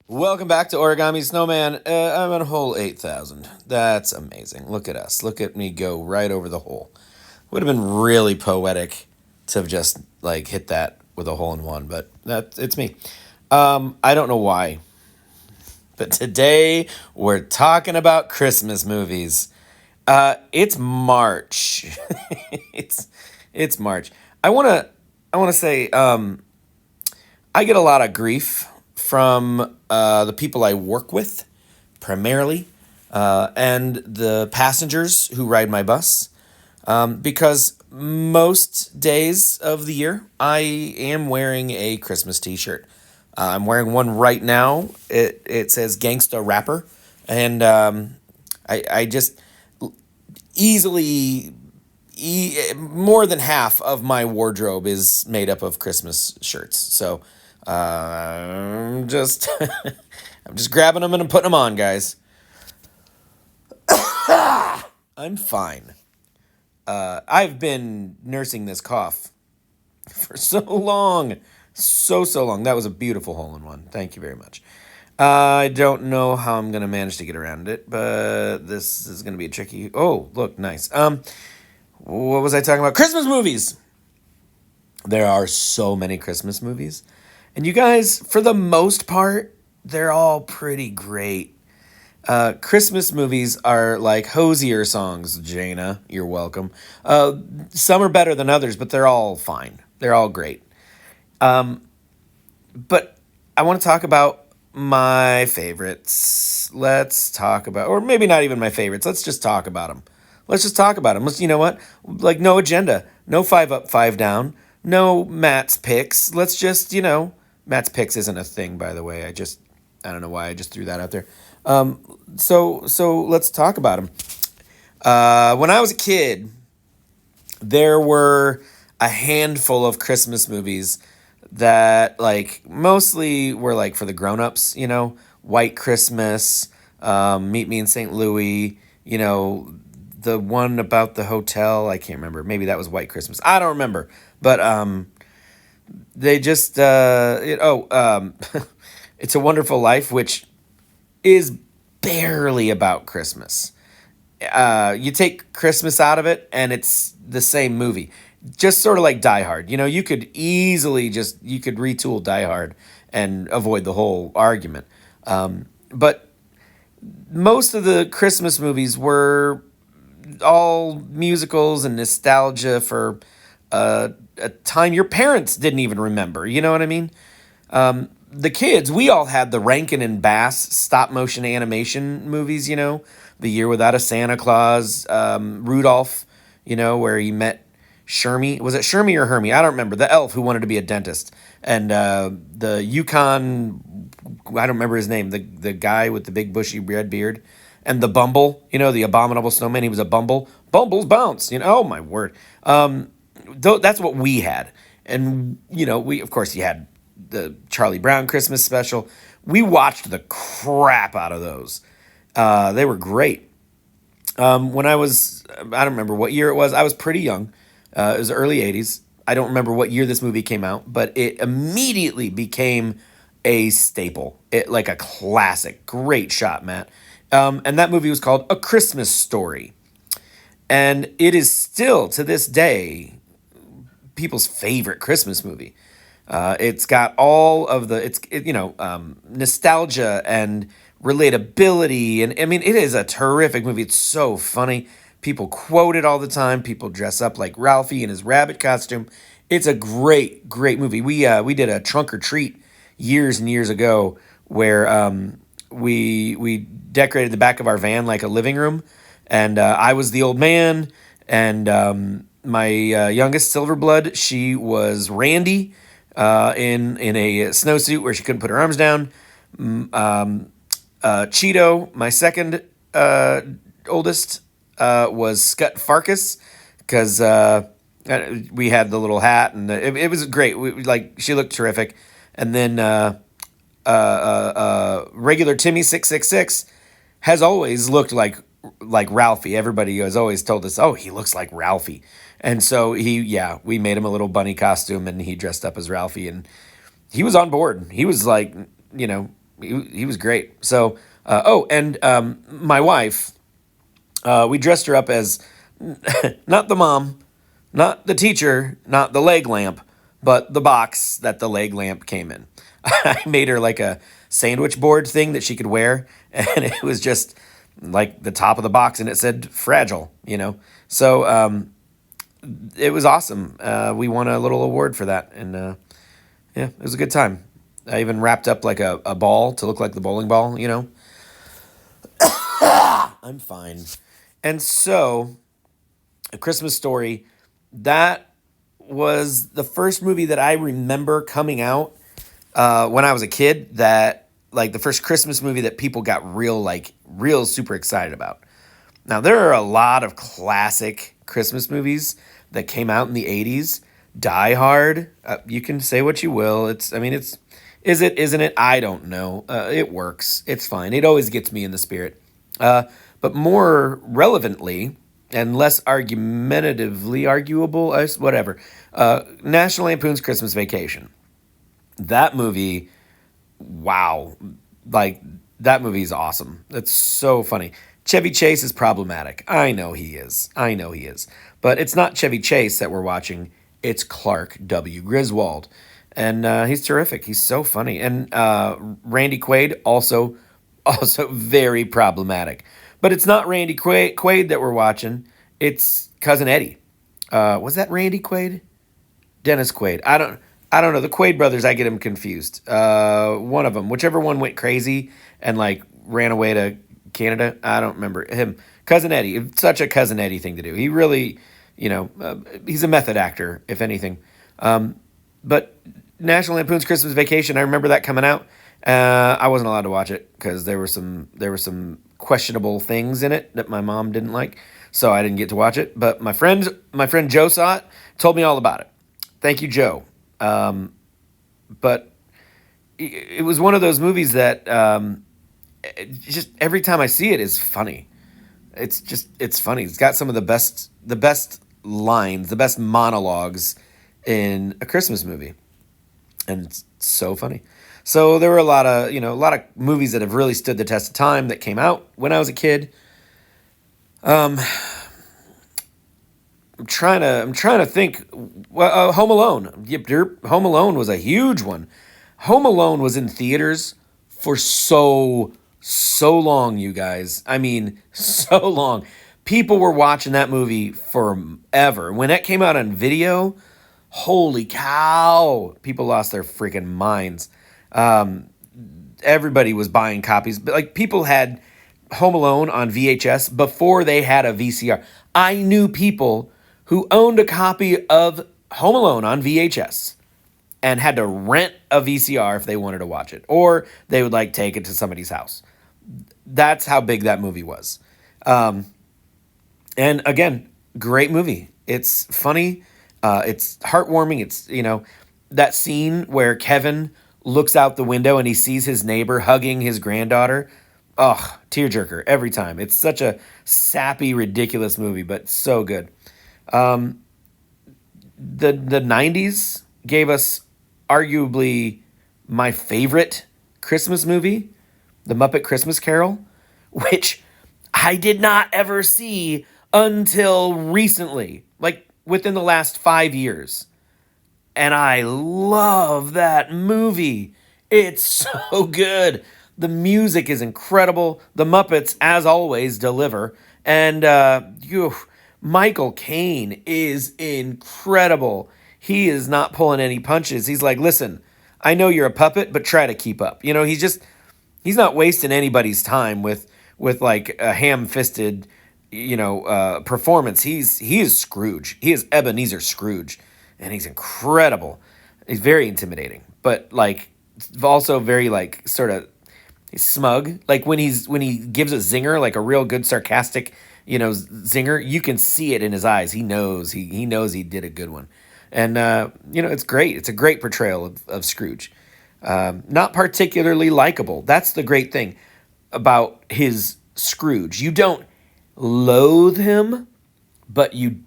Welcome back to Origami Snowman. I'm on hole 8,000. That's amazing. Look at us. Look at me go right over the hole. Would have been really poetic to have just like hit that with a hole in one, but it's me. I don't know why, but today we're talking about Christmas movies. It's March. it's it's March. I wanna say I get a lot of grief from the people I work with, primarily, and the passengers who ride my bus, because most days of the year I am wearing a Christmas T-shirt. I'm wearing one right now. It says "Gangsta Rapper," and I just easily more than half of my wardrobe is made up of Christmas shirts. So I'm just I'm just grabbing them and I'm putting them on, guys. I'm fine. I've been nursing this cough for so long, so long. That was a beautiful hole in one. Thank you very much. I don't know how I'm gonna manage to get around it, but this is gonna be a tricky. Oh, look, nice. What was I talking about? Christmas movies. There are so many Christmas movies. And you guys, for the most part, they're all pretty great. Christmas movies are like hosier songs, Jaina. You're welcome. Some are better than others, but they're all fine. They're all great. But I want to talk about my favorites. Let's talk about, or maybe not even my favorites. Let's just talk about them. Let's just talk about them. Let's, you know what? Like, no agenda, no five up, five down, no Matt's picks. Let's just, Matt's picks isn't a thing, by the way. I don't know why I just threw that out there. So let's talk about them. When I was a kid, there were a handful of Christmas movies that like mostly were like for the grown-ups, White Christmas, Meet Me in St. Louis, the one about the hotel, I can't remember. Maybe that was White Christmas. I don't remember. But they just It's a Wonderful Life, which is barely about Christmas. You take Christmas out of it, and it's the same movie. Just sort of like Die Hard. You could easily you could retool Die Hard and avoid the whole argument. But most of the Christmas movies were all musicals and nostalgia for a time your parents didn't even remember. You know what I mean? The kids, we all had the Rankin and Bass stop motion animation movies, The Year Without a Santa Claus, Rudolph, where he met Shermie. Was it Shermie or Hermie? I don't remember. The elf who wanted to be a dentist. And the Yukon, I don't remember his name, the guy with the big bushy red beard. And the Bumble, the abominable snowman, he was a Bumble. Bumbles bounce, oh my word. That's what we had. And, we, of course, you had the Charlie Brown Christmas special. We watched the crap out of those. They were great. When I don't remember what year it was. I was pretty young. It was the early 80s. I don't remember what year this movie came out, but it immediately became a staple. It like a classic. Great shot, Matt. And that movie was called A Christmas Story. And it is still, to this day, people's favorite Christmas movie. It's got all of the nostalgia and relatability, and I mean it is a terrific movie. It's so funny. People quote it all the time. People dress up like Ralphie in his rabbit costume. It's a great movie. We did a trunk or treat years and years ago where we decorated the back of our van like a living room, and I was the old man, and my youngest Silverblood, she was Randy in a snowsuit where she couldn't put her arms down. Cheeto, my second oldest, was Scut Farkas because we had the little hat, and it was great. She looked terrific. And then regular Timmy 666 has always looked like Ralphie. Everybody has always told us, oh, he looks like Ralphie. And so we made him a little bunny costume and he dressed up as Ralphie and he was on board. He was like, he was great. So, and my wife, we dressed her up as not the mom, not the teacher, not the leg lamp, but the box that the leg lamp came in. I made her like a sandwich board thing that she could wear, and it was just like the top of the box, and it said fragile, you know. So it was awesome. We won a little award for that, and yeah, it was a good time. I even wrapped up like a ball to look like the bowling ball, you know. I'm fine. And so, A Christmas Story, that was the first movie that I remember coming out when I was a kid, that like the first Christmas movie that people got real super excited about. Now, there are a lot of classic Christmas movies that came out in the 80s. Die Hard, you can say what you will. Is it, isn't it? I don't know. It works. It's fine. It always gets me in the spirit. But more relevantly, and less argumentatively arguable, whatever, National Lampoon's Christmas Vacation. That movie, wow. Like, that movie is awesome. It's so funny. Chevy Chase is problematic. I know he is. I know he is. But it's not Chevy Chase that we're watching. It's Clark W. Griswold. And he's terrific. He's so funny. And Randy Quaid, also very problematic. But it's not Randy Quaid that we're watching. It's Cousin Eddie. Was that Randy Quaid? Dennis Quaid. I don't know. The Quaid brothers, I get them confused. One of them, whichever one went crazy and like ran away to Canada. I don't remember him. Cousin Eddie. It's such a Cousin Eddie thing to do. He really, he's a method actor, if anything. But National Lampoon's Christmas Vacation, I remember that coming out. I wasn't allowed to watch it because there were some questionable things in it that my mom didn't like, so I didn't get to watch it. But my friend Joe saw it, told me all about it. Thank you, Joe. But it was one of those movies that just every time I see it is funny. It's funny. It's got some of the best lines, the best monologues in a Christmas movie, and it's so funny. So there were a lot of movies that have really stood the test of time that came out when I was a kid. I'm trying to think. Well, Home Alone. Yep, Home Alone was a huge one. Home Alone was in theaters for so long, you guys. I mean, so long. People were watching that movie forever. When that came out on video, holy cow! People lost their freaking minds. Everybody was buying copies, but like people had Home Alone on VHS before they had a VCR. I knew people who owned a copy of Home Alone on VHS and had to rent a VCR if they wanted to watch it, or they would like take it to somebody's house. That's how big that movie was. And again, great movie. It's funny. It's heartwarming. It's, that scene where Kevin looks out the window and he sees his neighbor hugging his granddaughter. Oh, tearjerker every time. It's such a sappy, ridiculous movie, but so good. The 90s gave us arguably my favorite Christmas movie, The Muppet Christmas Carol, which I did not ever see until recently, like within the last 5 years. And I love that movie. It's so good. The music is incredible. The Muppets, as always, deliver. And Michael Caine is incredible. He is not pulling any punches. He's like, listen, I know you're a puppet, but try to keep up. He's not wasting anybody's time with like a ham-fisted, performance. He is Scrooge. He is Ebenezer Scrooge, and he's incredible. He's very intimidating, but like also very like sort of smug. Like when he gives a zinger, like a real good sarcastic, zinger, you can see it in his eyes. He knows he did a good one. And, it's great. It's a great portrayal of Scrooge. Not particularly likable. That's the great thing about his Scrooge. You don't loathe him, but you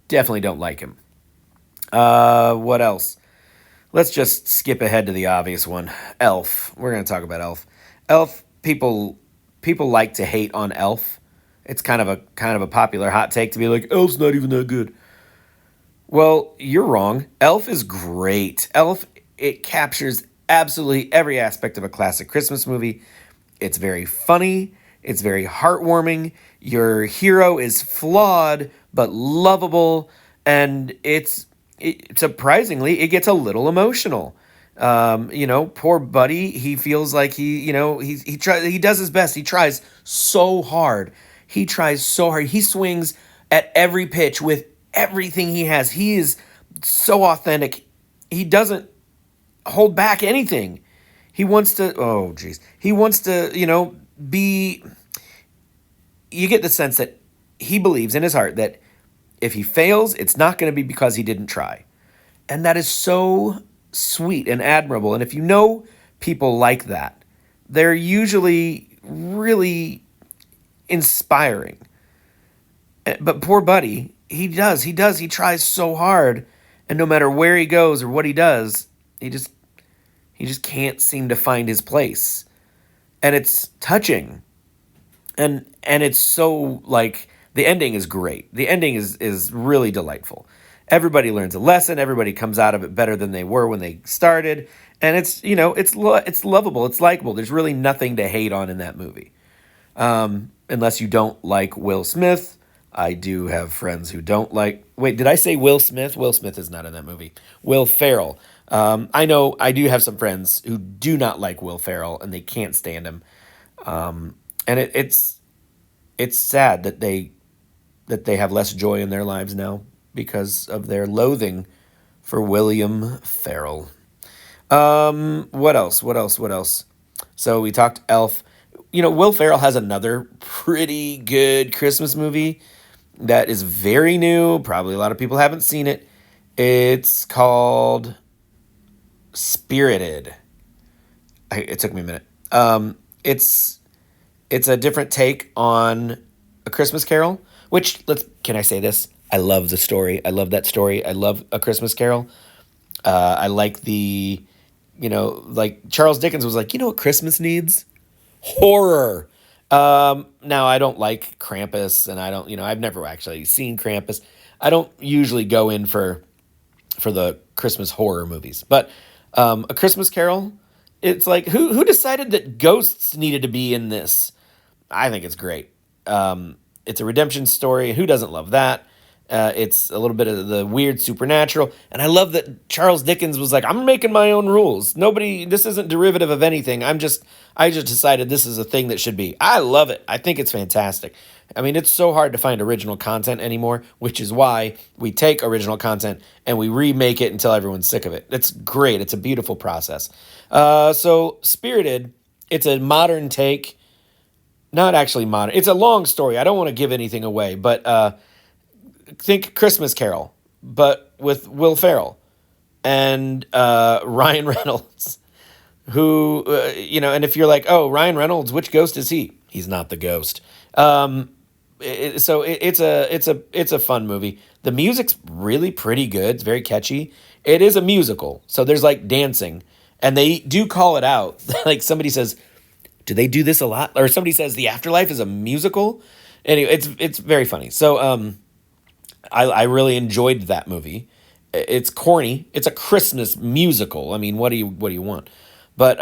definitely don't like him. What else? Let's just skip ahead to the obvious one. Elf. We're going to talk about Elf. Elf people like to hate on Elf. It's kind of a popular hot take to be like Elf's not even that good. Well, you're wrong. Elf is great. Elf, it captures absolutely every aspect of a classic Christmas movie. It's very funny, it's very heartwarming. Your hero is flawed but lovable, and surprisingly it gets a little emotional. Poor Buddy, he feels like he does his best. He tries so hard. He tries so hard. He swings at every pitch with everything he has. He is so authentic. He doesn't hold back anything. He wants to, oh, geez. He wants to, be. You get the sense that he believes in his heart that if he fails, it's not going to be because he didn't try. And that is so sweet and admirable. And if you know people like that, they're usually really inspiring. But poor Buddy, he tries so hard, and no matter where he goes or what he does, he just can't seem to find his place. And it's touching. And it's so like the ending is great. The ending is really delightful. Everybody learns a lesson, everybody comes out of it better than they were when they started, and it's lovable, it's likable. There's really nothing to hate on in that movie. Unless you don't like Will Smith. I do have friends who don't like. Wait, did I say Will Smith? Will Smith is not in that movie. Will Ferrell. I know I do have some friends who do not like Will Ferrell and they can't stand him. And it's sad that they have less joy in their lives now because of their loathing for William Ferrell. What else? What else? What else? So we talked Elf. Will Ferrell has another pretty good Christmas movie that is very new. Probably a lot of people haven't seen it. It's called Spirited. It took me a minute. It's a different take on A Christmas Carol. Can I say this? I love the story. I love that story. I love A Christmas Carol. I like like Charles Dickens was like, you know what Christmas needs? Horror. Now I don't like Krampus, and I don't, I've never actually seen Krampus. I don't usually go in for the Christmas horror movies, but A Christmas Carol, it's like who decided that ghosts needed to be in this? I think it's great. It's a redemption story. Who doesn't love that? It's a little bit of the weird supernatural. And I love that Charles Dickens was like, I'm making my own rules. This isn't derivative of anything. I just decided this is a thing that should be. I love it. I think it's fantastic. I mean, it's so hard to find original content anymore, which is why we take original content and we remake it until everyone's sick of it. It's great. It's a beautiful process. So Spirited, it's a modern take. Not actually modern. It's a long story. I don't want to give anything away, but think Christmas Carol, but with Will Ferrell and Ryan Reynolds, who and if you're like, oh, Ryan Reynolds, which ghost is he? He's not the ghost. It's a fun movie. The music's really pretty good. It's very catchy. It is a musical, so there's like dancing, and they do call it out. Like somebody says, do they do this a lot? Or somebody says The Afterlife is a musical. Anyway, it's very funny. So I really enjoyed that movie. It's corny. It's a Christmas musical. I mean, what do you want? But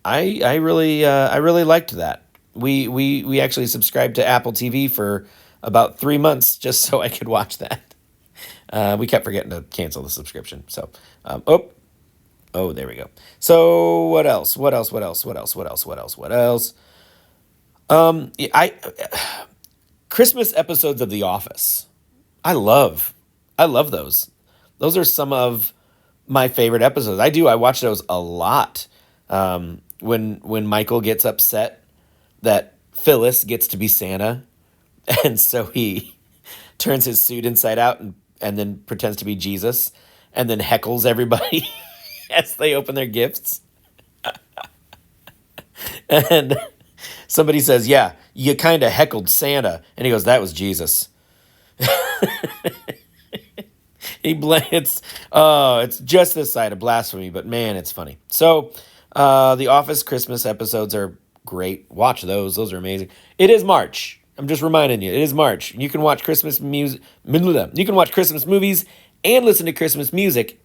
I really liked that. We actually subscribed to Apple TV for about 3 months just so I could watch that. We kept forgetting to cancel the subscription. So there we go. So what else? What else? What else? What else? What else? What else? What else? Yeah, Christmas episodes of The Office. I love those. Those are some of my favorite episodes. I watch those a lot. When Michael gets upset that Phyllis gets to be Santa, and so he turns his suit inside out and then pretends to be Jesus, and then heckles everybody as they open their gifts. And somebody says, "Yeah, you kind of heckled Santa," and he goes, "That was Jesus." It's just this side of blasphemy, but man, it's funny. So, the Office Christmas episodes are great. Watch those. Those are amazing. It is March. I'm just reminding you, it is March. You can watch Christmas music. You can watch Christmas movies and listen to Christmas music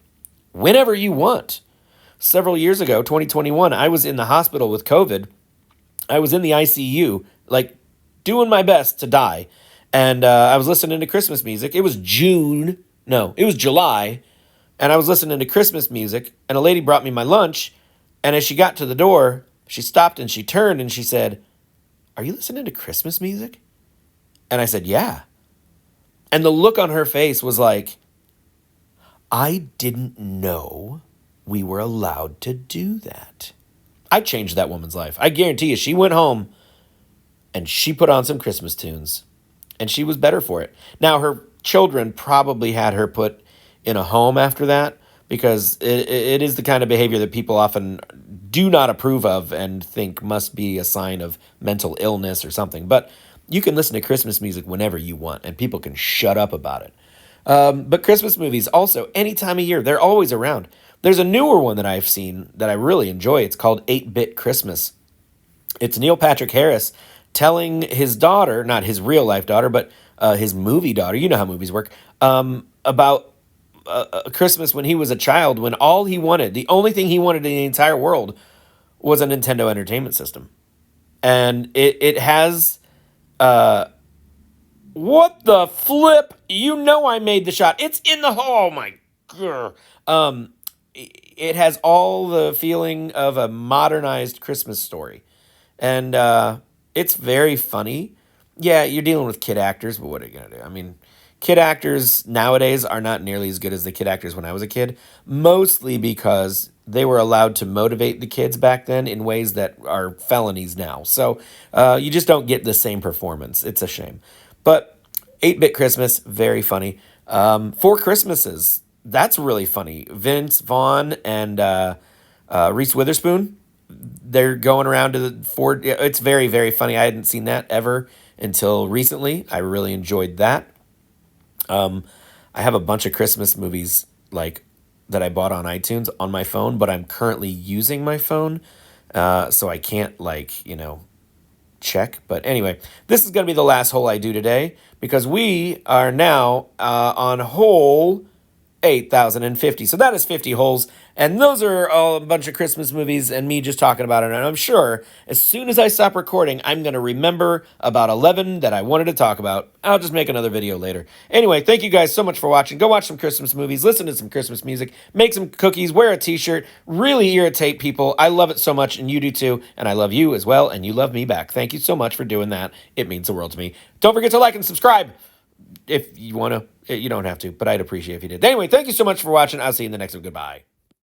whenever you want. Several years ago, 2021, I was in the hospital with COVID. I was in the ICU, like doing my best to die. And I was listening to Christmas music. It was June. No, it was July. And I was listening to Christmas music. And a lady brought me my lunch. And as she got to the door, she stopped and she turned and she said, "Are you listening to Christmas music?" And I said, "Yeah." And the look on her face was like, I didn't know we were allowed to do that. I changed that woman's life. I guarantee you, she went home and she put on some Christmas tunes and she was better for it. Now, her children probably had her put in a home after that because it is the kind of behavior that people often do not approve of and think must be a sign of mental illness or something. But you can listen to Christmas music whenever you want and people can shut up about it. But Christmas movies also, any time of year, they're always around. There's a newer one that I've seen that I really enjoy. It's called 8-Bit Christmas. It's Neil Patrick Harris telling his daughter, not his real life daughter, but his movie daughter, you know how movies work, about Christmas when he was a child, when all he wanted, the only thing he wanted in the entire world was a Nintendo Entertainment System. And it has, what the flip? You know I made the shot. It's in the hole. Oh my god. It has all the feeling of a modernized Christmas story. And it's very funny. Yeah, you're dealing with kid actors, but what are you going to do? I mean, kid actors nowadays are not nearly as good as the kid actors when I was a kid, mostly because they were allowed to motivate the kids back then in ways that are felonies now. So you just don't get the same performance. It's a shame. But 8-Bit Christmas, very funny. Four Christmases, that's really funny. Vince Vaughn and Reese Witherspoon, they're going around to the Ford. It's very, very funny. I hadn't seen that ever until recently. I really enjoyed that. I have a bunch of Christmas movies like that I bought on iTunes on my phone, but I'm currently using my phone, so I can't check. But anyway, this is going to be the last hole I do today because we are now on hole 8,050. So that is 50 holes. And those are all a bunch of Christmas movies and me just talking about it. And I'm sure as soon as I stop recording, I'm going to remember about 11 that I wanted to talk about. I'll just make another video later. Anyway, thank you guys so much for watching. Go watch some Christmas movies, listen to some Christmas music, make some cookies, wear a t-shirt, really irritate people. I love it so much and you do too. And I love you as well. And you love me back. Thank you so much for doing that. It means the world to me. Don't forget to like and subscribe. If you want to, you don't have to, but I'd appreciate if you did. Anyway, thank you so much for watching. I'll see you in the next one. Goodbye.